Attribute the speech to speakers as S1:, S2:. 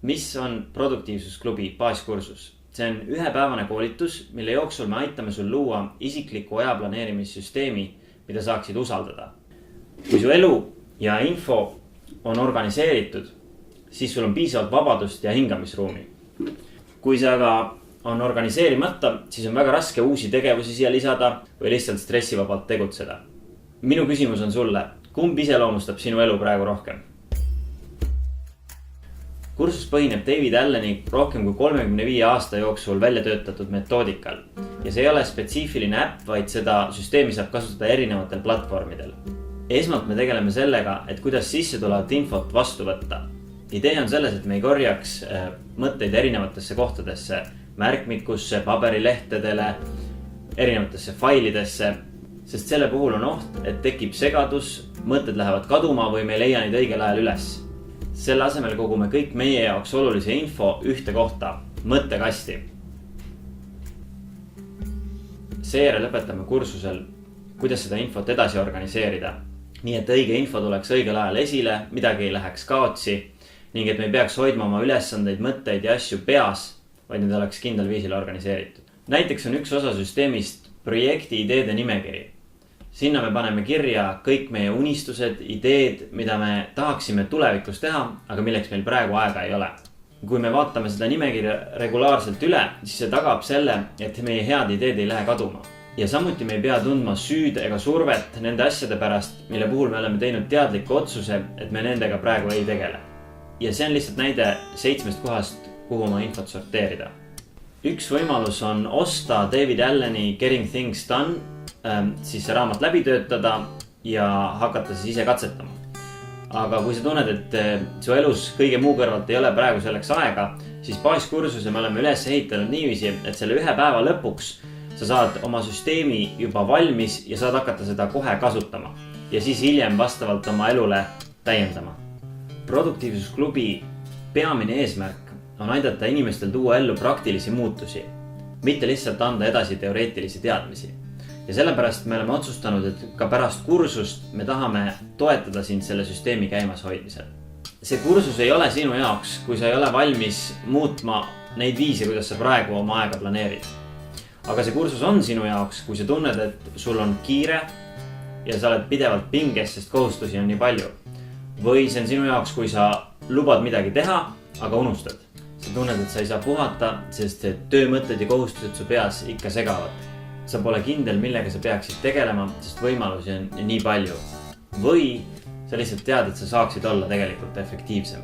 S1: Mis on produktiivsusklubi baaskursus? See on ühepäevane koolitus, mille jooksul me aitame sul luua isikliku aja planeerimissüsteemi, mida saaksid usaldada. Kui su elu ja info on organiseeritud, siis sul on piisavalt vabadust ja hingamisruumi. Kui see aga on organiseerimata, siis on väga raske uusi tegevusi siia lisada või lihtsalt stressivabalt tegutseda. Minu küsimus on sulle, kumb iseloomustab sinu elu praegu rohkem? Kursus põhineb David Alleni rohkem kui 35 aasta jooksul välja töötatud metoodikal. Ja see ei ole spetsiifiline äpp, vaid seda süsteemi saab kasutada erinevatel platvormidel. Esmalt me tegeleme sellega, et kuidas sisse tulevat infot vastu võtta. Idee on selles, et me ei korjaks mõtteid erinevatesse kohtadesse, märkmikusse, paberilehtedele, erinevatesse failidesse, sest selle puhul on oht, et tekib segadus, mõtted lähevad kaduma või me ei leia neid õigel ajal üles. Selle asemel kogume kõik meie jaoks olulise info ühte kohta, mõttekasti. Seejärel lõpetame kursusel, kuidas seda infot edasi organiseerida. Nii et õige info tuleks õigel ajal esile, midagi ei läheks kaotsi ning et me ei peaks hoidma oma ülesandeid, mõtteid ja asju peas, vaid need oleks kindlal viisil organiseeritud. Näiteks on üks osa süsteemist projekti ideede nimekiri. Sinna me paneme kirja kõik meie unistused, ideed, mida me tahaksime tulevikus teha, aga milleks meil praegu aega ei ole. Kui me vaatame seda nimekirja regulaarselt üle, siis see tagab selle, et meie head ideed ei lähe kaduma. Ja samuti me ei pea tundma süüd ega survet nende asjade pärast, mille puhul me oleme teinud teadliku otsuse, et me nendega praegu ei tegele. Ja see on lihtsalt näide 7 kohast, kuhu oma infot sorteerida. Üks võimalus on osta David Alleni Getting Things Done, siis see raamat läbi töötada ja hakata siis ise katsetama. Aga kui sa tunned, et su elus kõige muu kõrvalt ei ole praegu selleks aega, siis baaskursuse me oleme üles ehitanud niiviisi, et selle ühe päeva lõpuks sa saad oma süsteemi juba valmis ja saad hakata seda kohe kasutama. Ja siis hiljem vastavalt oma elule täiendama. Produktiivsusklubi peamine eesmärk on aidata inimestel tuua ellu praktilisi muutusi, mitte lihtsalt anda edasi teoreetilisi teadmisi. Ja sellepärast me oleme otsustanud, et ka pärast kursust me tahame toetada sind selle süsteemi käimas hoidmisel. See kursus ei ole sinu jaoks, kui sa ei ole valmis muutma neid viise, kuidas sa praegu oma aega planeerid. Aga see kursus on sinu jaoks, kui sa tunned, et sul on kiire ja sa oled pidevalt pinges, sest kohustusi on nii palju. Või see on sinu jaoks, kui sa lubad midagi teha, aga unustad. Sa tunned, et sa ei saa puhata, sest töömõtted ja kohustused su peas ikka segavad. Sa pole kindel, millega sa peaksid tegelema, sest võimalusi on nii palju. Või sa lihtsalt tead, et sa saaksid olla tegelikult efektiivsem.